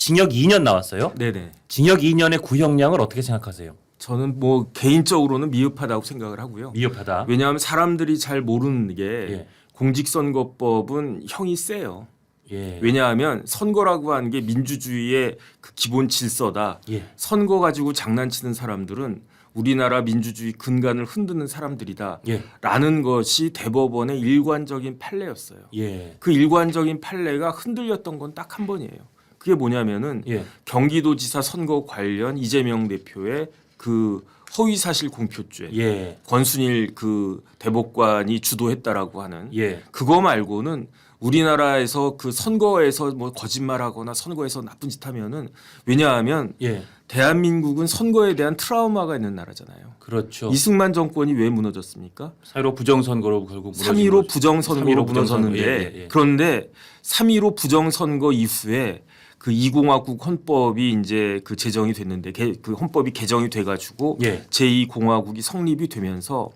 징역 2년 나왔어요. 네네. 징역 2년의 구형량을 어떻게 생각하세요? 저는 뭐 개인적으로는 미흡하다고 생각을 하고요. 미흡하다. 왜냐하면 사람들이 잘 모르는 게 예. 공직선거법은 형이 세요. 예. 왜냐하면 선거라고 하는 게 민주주의의 그 기본 질서다. 예. 선거 가지고 장난치는 사람들은 우리나라 민주주의 근간을 흔드는 사람들이다. 예. 라는 것이 대법원의 일관적인 판례였어요. 예. 그 일관적인 판례가 흔들렸던 건 딱 한 번이에요. 그게 뭐냐면은 예. 경기도지사 선거 관련 이재명 대표의 그 허위사실 공표죄, 예. 권순일 그 대법관이 주도했다라고 하는 예. 그거 말고는 우리나라에서 그 선거에서 뭐 거짓말하거나 선거에서 나쁜 짓 하면은 왜냐하면 예. 대한민국은 선거에 대한 트라우마가 있는 나라잖아요. 그렇죠. 이승만 정권이 왜 무너졌습니까? 3.15 부정선거로 결국 3.15 부정선거로 3.15 무너졌는데 예, 예. 그런데 3.15 부정선거 이후에 그 2공화국 헌법이 이제 그 제정이 됐는데 그 헌법이 개정이 돼가지고 예. 제2공화국이 성립이 되면서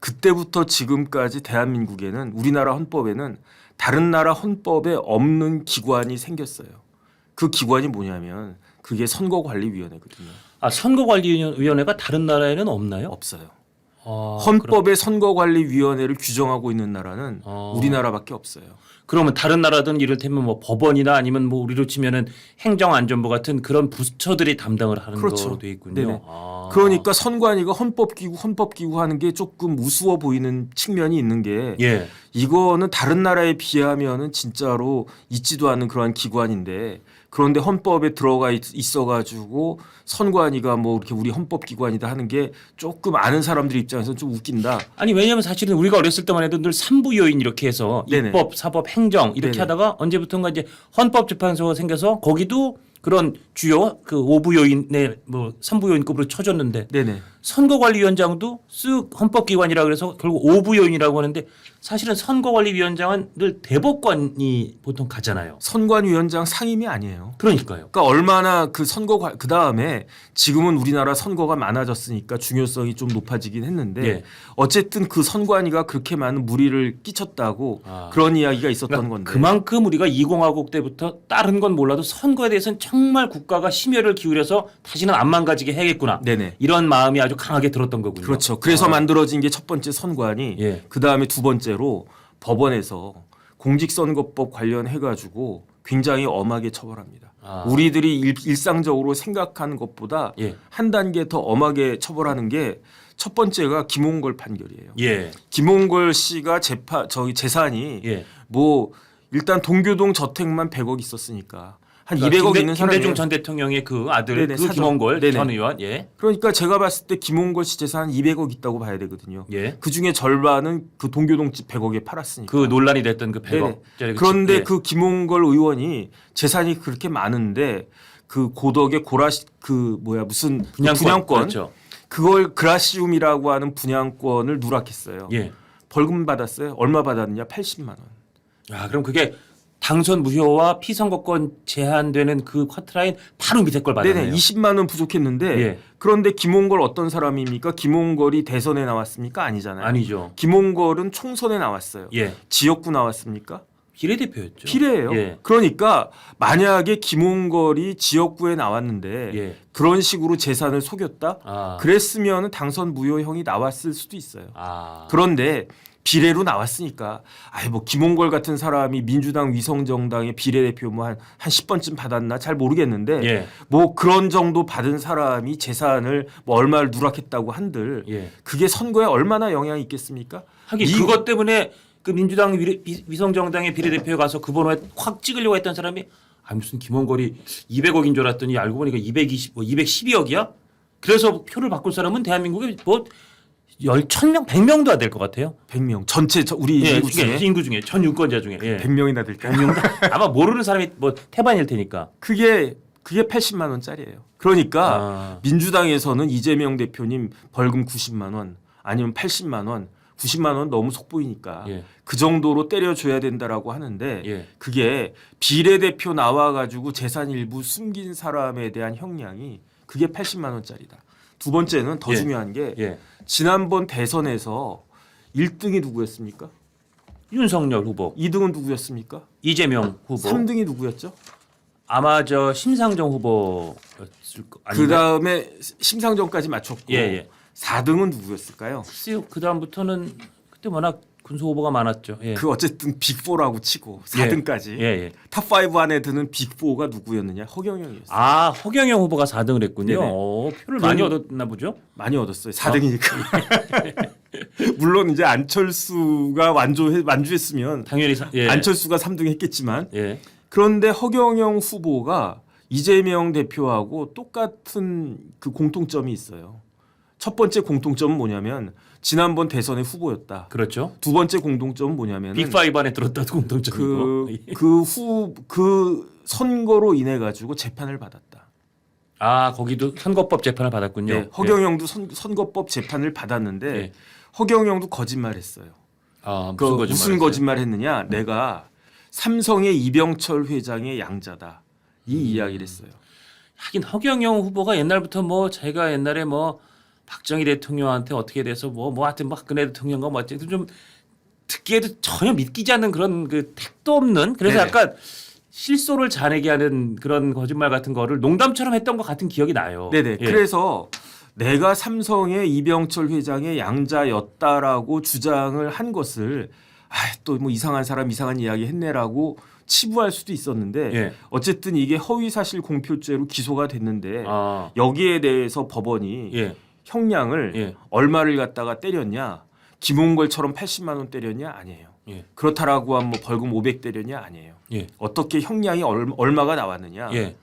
그때부터 지금까지 대한민국에는 우리나라 헌법에는 다른 나라 헌법에 없는 기관이 생겼어요. 그 기관이 뭐냐면 그게 선거관리위원회거든요. 아, 선거관리위원회가 다른 나라에는 없나요? 없어요. 아, 헌법에 선거관리위원회를 규정하고 있는 나라는 아. 우리나라밖에 없어요. 그러면 다른 나라든 이를테면 뭐 법원이나 아니면 뭐 우리로 치면은 행정안전부 같은 그런 부처들이 담당을 하는 그렇죠. 거로 돼 있군요. 네네. 아. 그러니까 선관위가 헌법기구 하는 게 조금 우스워 보이는 측면이 있는 게 예. 이거는 다른 나라에 비하면은 진짜로 있지도 않은 그러한 기관인데 그런데 헌법에 들어가 있어가지고 선관위가 뭐 이렇게 우리 헌법기관이다 하는 게 조금 아는 사람들 입장에서 좀 웃긴다. 아니 왜냐하면 사실은 우리가 어렸을 때만 해도 늘 삼부 요인 이렇게 해서 네네. 입법, 사법, 행정 이렇게 네네. 하다가 언제부턴가 이제 헌법재판소가 생겨서 거기도 그런 주요 그 5부 요인의 뭐 3부 요인급으로 쳐줬는데 네네. 선거관리위원장도 쓱 헌법기관이라 그래서 결국 5부 요인이라고 하는데 사실은 선거관리위원장은 늘 대법관이 보통 가잖아요. 선관위원장 상임이 아니에요. 그러니까요. 그러니까 얼마나 그 그 다음에 지금은 우리나라 선거가 많아졌으니까 중요성이 좀 높아지긴 했는데 예. 어쨌든 그 선관위가 그렇게 많은 무리를 끼쳤다고 아. 그런 이야기가 있었던 그러니까 건데 그만큼 우리가 20화국 때부터 다른 건 몰라도 선거에 대해서는 정말 국가가 심혈을 기울여서 다시는 안 망가지게 해야겠구나. 네네. 이런 마음이 아주 강하게 들었던 거군요. 그렇죠. 그래서 아. 만들어진 게 첫 번째 선관위, 예. 그 다음에 두 번째로 법원에서 공직선거법 관련해 가지고 굉장히 엄하게 처벌합니다. 아. 우리들이 일상적으로 생각하는 것보다 예. 한 단계 더 엄하게 처벌하는 게 첫 번째가 김홍걸 판결이에요. 예. 김홍걸 씨가 재산이 예. 뭐 일단 동교동 저택만 100억 있었으니까 한 그러니까 200억 있는 사람이에요. 김대중 전 대통령의 그 아들 네네, 그 사돈. 김원걸 네네. 전 의원. 예. 그러니까 제가 봤을 때 김홍걸 씨 재산 200억 있다고 봐야 되거든요. 예. 그 중에 절반은 그 동교동 집 100억에 팔았으니까. 그 논란이 됐던 그 네네. 100억짜리 그런데 예. 그 김홍걸 의원이 재산이 그렇게 많은데 그 고덕의 무슨 분양권 그렇죠. 그걸 그라시움이라고 하는 분양권을 누락했어요. 예. 벌금 받았어요. 얼마 받았느냐? 80만 원. 아, 그럼 그게 당선 무효와 피선거권 제한되는 그 커트라인 바로 밑에 걸 받았네요. 네네, 20만 원 부족했는데 예. 그런데 김홍걸 어떤 사람입니까? 김홍걸이 대선에 나왔습니까? 아니잖아요. 아니죠. 김홍걸은 총선에 나왔어요. 예. 지역구 나왔습니까? 비례대표였죠. 비례예요. 예. 그러니까 만약에 김홍걸이 지역구에 나왔는데 예. 그런 식으로 재산을 속였다? 아. 그랬으면 당선 무효형이 나왔을 수도 있어요. 아. 그런데 비례로 나왔으니까 뭐 김홍걸 같은 사람이 민주당 위성정당의 비례대표 뭐 한 10번쯤 받았나 잘 모르겠는데 예. 뭐 그런 정도 받은 사람이 재산을 뭐 얼마를 누락했다고 한들 예. 그게 선거에 얼마나 영향이 있겠습니까? 하긴 그것 때문에 그 민주당 위성정당의 비례대표에 가서 그 번호에 확 찍으려고 했던 사람이 무슨 김원걸이 200억인 줄 알았더니 알고 보니까 212억이야? 그래서 표를 바꿀 사람은 대한민국에 뭐 10,000명, 100명도 안 될 것 같아요. 100명 전체 우리 예, 인구 중에 인구 중에 전 유권자 중에 100명이나 될까요? 100명 아마 모르는 사람이 뭐 태반일 테니까. 그게 80만 원짜리예요. 그러니까 민주당에서는 이재명 대표님 벌금 90만 원 아니면 80만 원 90만 원 너무 속보이니까 예. 그 정도로 때려줘야 된다라고 하는데 예. 그게 비례대표 나와가지고 재산 일부 숨긴 사람에 대한 형량이 그게 80만 원짜리다. 두 번째는 더 예. 중요한 게 예. 지난번 대선에서 1등이 누구였습니까? 윤석열 후보, 2등은 누구였습니까? 이재명 후보, 3등이 누구였죠? 아마 저 심상정 후보였을 거 그 아닌가? 다음에 심상정까지 맞췄고 예, 예. 4등은 누구였을까요? 글쎄요. 그 다음부터는 그때 워낙 군소 후보가 많았죠. 예. 그 어쨌든 빅4라고 치고 4등까지 예, 예. 탑5 안에 드는 빅4가 누구였느냐? 허경영이었어요. 아, 허경영 후보가 4등을 했군요. 네네. 표를 많이 얻었나 보죠? 많이 얻었어요. 4등이니까. 물론 이제 안철수가 완주했으면 당연히 예. 안철수가 3등 했겠지만 예. 그런데 허경영 후보가 이재명 대표하고 똑같은 그 공통점이 있어요. 첫 번째 공통점은 뭐냐면 지난번 대선의 후보였다. 그렇죠. 두 번째 공통점은 뭐냐면 빅5 안에 들었다도 공통점이고. 그 선거로 인해 가지고 재판을 받았다. 아, 거기도 선거법 재판을 받았군요. 네, 허경영도 선거법 재판을 받았는데 예. 허경영도 거짓말했어요. 아, 그 무슨 거짓말? 무슨 거짓말했느냐? 내가 삼성의 이병철 회장의 양자다. 이 이야기를 했어요. 하긴 허경영 후보가 옛날부터 뭐 제가 옛날에 뭐 박정희 대통령한테 어떻게 돼서 뭐 하여튼 뭐 박근혜 대통령과 뭐 어쨌든 좀 듣기에도 전혀 믿기지 않는 그런 그 택도 없는 그래서 네네. 약간 실소를 자내게 하는 그런 거짓말 같은 거를 농담처럼 했던 것 같은 기억이 나요. 네네. 예. 그래서 내가 삼성의 이병철 회장의 양자였다라고 주장을 한 것을 또 뭐 이상한 사람 이상한 이야기 했네라고 치부할 수도 있었는데 예. 어쨌든 이게 허위사실 공표죄로 기소가 됐는데 아, 여기에 대해서 법원이 예. 형량을 예. 얼마를 갖다가 때렸냐? 김홍걸처럼 80만 원 때렸냐? 아니에요. 예. 그렇다라고 하면 뭐 벌금 500 때렸냐? 아니에요. 예. 어떻게 형량이 얼마가 나왔느냐? 예.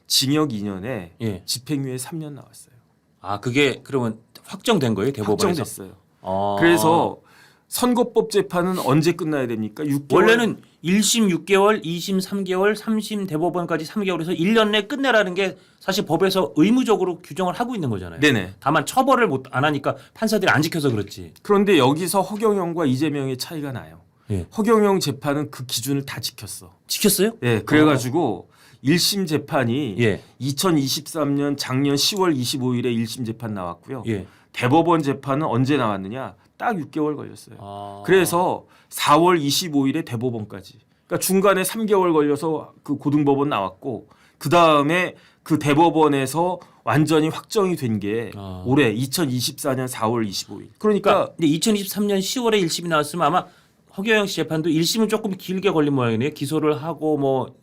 징역 2년에 예. 집행유예 3년 나왔어요. 아, 그게 그러면 확정된 거예요? 대법원에서? 확정됐어요. 아. 그래서 선거법 재판은 언제 끝나야 됩니까? 6개월. 원래는 1심 6개월, 2심 3개월, 3심 대법원까지 3개월에서 1년 내에 끝내라는 게 사실 법에서 의무적으로 규정을 하고 있는 거잖아요. 네네. 다만 처벌을 안 하니까 판사들이 안 지켜서 그렇지. 그런데 여기서 허경영과 이재명의 차이가 나요. 예. 허경영 재판은 그 기준을 다 지켰어. 지켰어요? 네, 그래가지고 1심 재판이 예. 2023년 작년 10월 25일에 1심 재판 나왔고요. 예. 대법원 재판은 언제 나왔느냐? 딱 6개월 걸렸어요. 아. 그래서 4월 25일에 대법원까지. 그러니까 중간에 3개월 걸려서 그 고등법원 나왔고 그 다음에 그 대법원에서 완전히 확정이 된 게 아. 올해 2024년 4월 25일. 그러니까 근데 2023년 10월에 1심이 나왔으면 아마 허경영 씨 재판도 1심은 조금 길게 걸린 모양이네요. 기소를 하고 뭐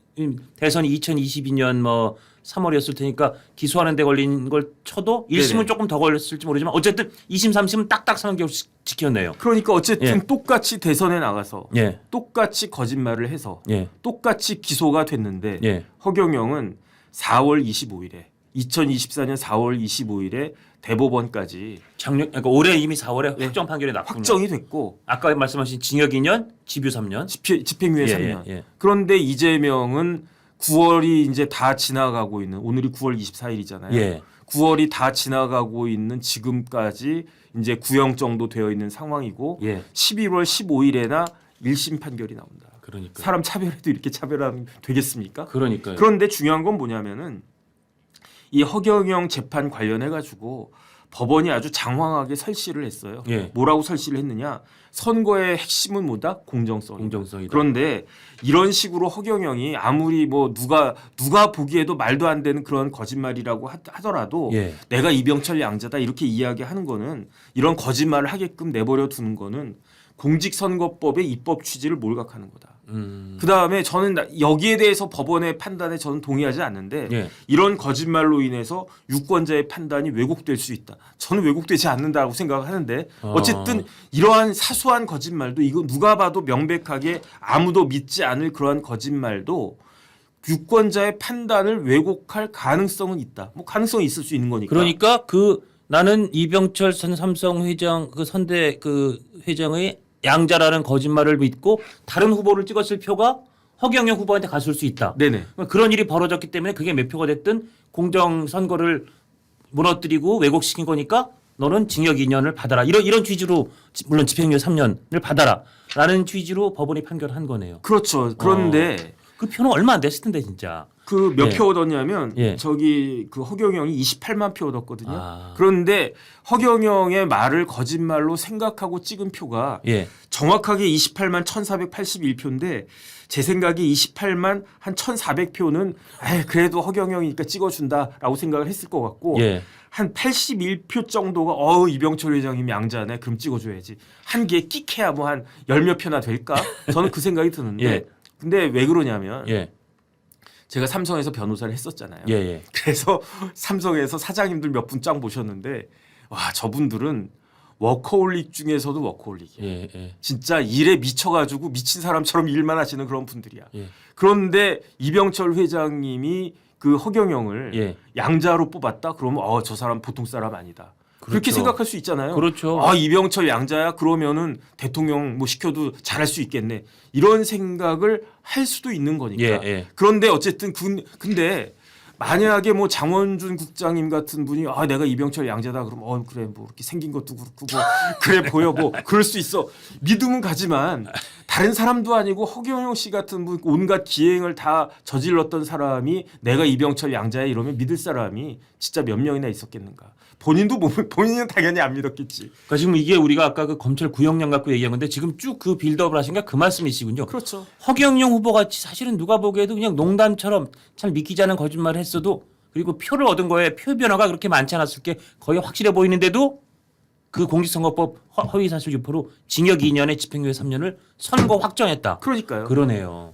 대선이 2022년 뭐 3월이었을 테니까 기소하는 데 걸린 걸 쳐도 1심은 네네. 조금 더 걸렸을지 모르지만 어쨌든 2심, 3심은 딱딱 3개월씩 지켰네요. 그러니까 어쨌든 예. 똑같이 대선에 나가서 예. 똑같이 거짓말을 해서 예. 똑같이 기소가 됐는데 예. 허경영은 4월 25일에 2024년 4월 25일에 대법원까지 작년 그러니까 올해 이미 4월에 예. 확정 판결이 났군요. 확정이 됐고 아까 말씀하신 징역 2년, 집유 3년. 집행유예 예, 3년. 예, 예. 그런데 이재명은 9월이 이제 다 지나가고 있는 오늘이 9월 24일이잖아요. 예. 9월이 다 지나가고 있는 지금까지 이제 구형정도 되어 있는 상황이고 예. 11월 15일에나 1심 판결이 나온다. 그러니까. 사람 차별해도 이렇게 차별하면 되겠습니까? 그러니까요. 그런데 중요한 건 뭐냐면은 이 허경영 재판 관련해 가지고 법원이 아주 장황하게 설시를 했어요. 예. 뭐라고 설시를 했느냐? 선거의 핵심은 뭐다? 공정성이다. 공정성이다. 그런데 이런 식으로 허경영이 아무리 뭐 누가 보기에도 말도 안 되는 그런 거짓말이라고 하더라도 예. 내가 이병철 양자다 이렇게 이야기하는 거는 이런 거짓말을 하게끔 내버려 두는 거는 공직선거법의 입법 취지를 몰각하는 거다. 그 다음에 저는 여기에 대해서 법원의 판단에 저는 동의하지 않는데 예. 이런 거짓말로 인해서 유권자의 판단이 왜곡될 수 있다. 저는 왜곡되지 않는다고 생각하는데 어쨌든 이러한 사소한 거짓말도 이거 누가 봐도 명백하게 아무도 믿지 않을 그러한 거짓말도 유권자의 판단을 왜곡할 가능성은 있다. 뭐 가능성이 있을 수 있는 거니까. 그러니까 나는 이병철 전 삼성 회장 그 선대 그 회장의 양자라는 거짓말을 믿고 다른 후보를 찍었을 표가 허경영 후보한테 갔을 수 있다. 네네. 그런 일이 벌어졌기 때문에 그게 몇 표가 됐든 공정 선거를 무너뜨리고 왜곡시킨 거니까 너는 징역 2년을 받아라. 이런 취지로 물론 집행유예 3년을 받아라라는 취지로 법원이 판결한 거네요. 그렇죠. 그런데 그 표는 얼마 안 됐을 텐데 진짜. 그 몇 예. 표 얻었냐면 예. 저기 그 허경영이 28만 표 얻었거든요. 아. 그런데 허경영의 말을 거짓말로 생각하고 찍은 표가 예. 정확하게 28만 1,481표인데 제 생각에 28만 한 1,400표는 그래도 허경영이니까 찍어준다라고 생각을 했을 것 같고 예. 한 81표 정도가 이병철 회장님이 양자네 그럼 찍어줘야지 한 개에 끽해야 뭐 한 열 몇 표나 될까 저는 그 생각이 드는데 예. 근데 왜 그러냐면 예. 제가 삼성에서 변호사를 했었잖아요. 예. 예. 그래서 삼성에서 사장님들 몇 분 짱 보셨는데 와 저분들은 워커홀릭 중에서도 워커홀릭이에요. 예. 예. 진짜 일에 미쳐가지고 미친 사람처럼 일만 하시는 그런 분들이야. 예. 그런데 이병철 회장님이 그 허경영을 예. 양자로 뽑았다? 그러면 저 사람 보통 사람 아니다. 그렇게 그렇죠. 생각할 수 있잖아요. 그렇죠. 이병철 양자야? 그러면은 대통령 뭐 시켜도 잘할 수 있겠네. 이런 생각을 할 수도 있는 거니까. 예. 예. 그런데 어쨌든 근데 만약에 뭐 장원준 국장님 같은 분이 내가 이병철 양자다 그러면 그래 뭐 이렇게 생긴 것도 그렇고 뭐 그래 보여 뭐 그럴 수 있어 믿음은 가지만 다른 사람도 아니고 허경영 씨 같은 분 온갖 기행을 다 저질렀던 사람이 내가 이병철 양자야 이러면 믿을 사람이 진짜 몇 명이나 있었겠는가. 본인은 당연히 안 믿었겠지. 그러니까 지금 이게 우리가 아까 그 검찰 구형량 갖고 얘기한 건데 지금 쭉 그 빌드업을 하신 게 그 말씀이시군요. 그렇죠. 허경영 후보 같이 사실은 누가 보기에도 그냥 농담처럼 잘 믿기지 않은 거짓말을 했어도 그리고 표를 얻은 거에 표 변화가 그렇게 많지 않았을 게 거의 확실해 보이는데도 그 공직선거법 허위사실 유포로 징역 2년에 집행유예 3년을 선고 확정했다. 그러니까요. 그러네요.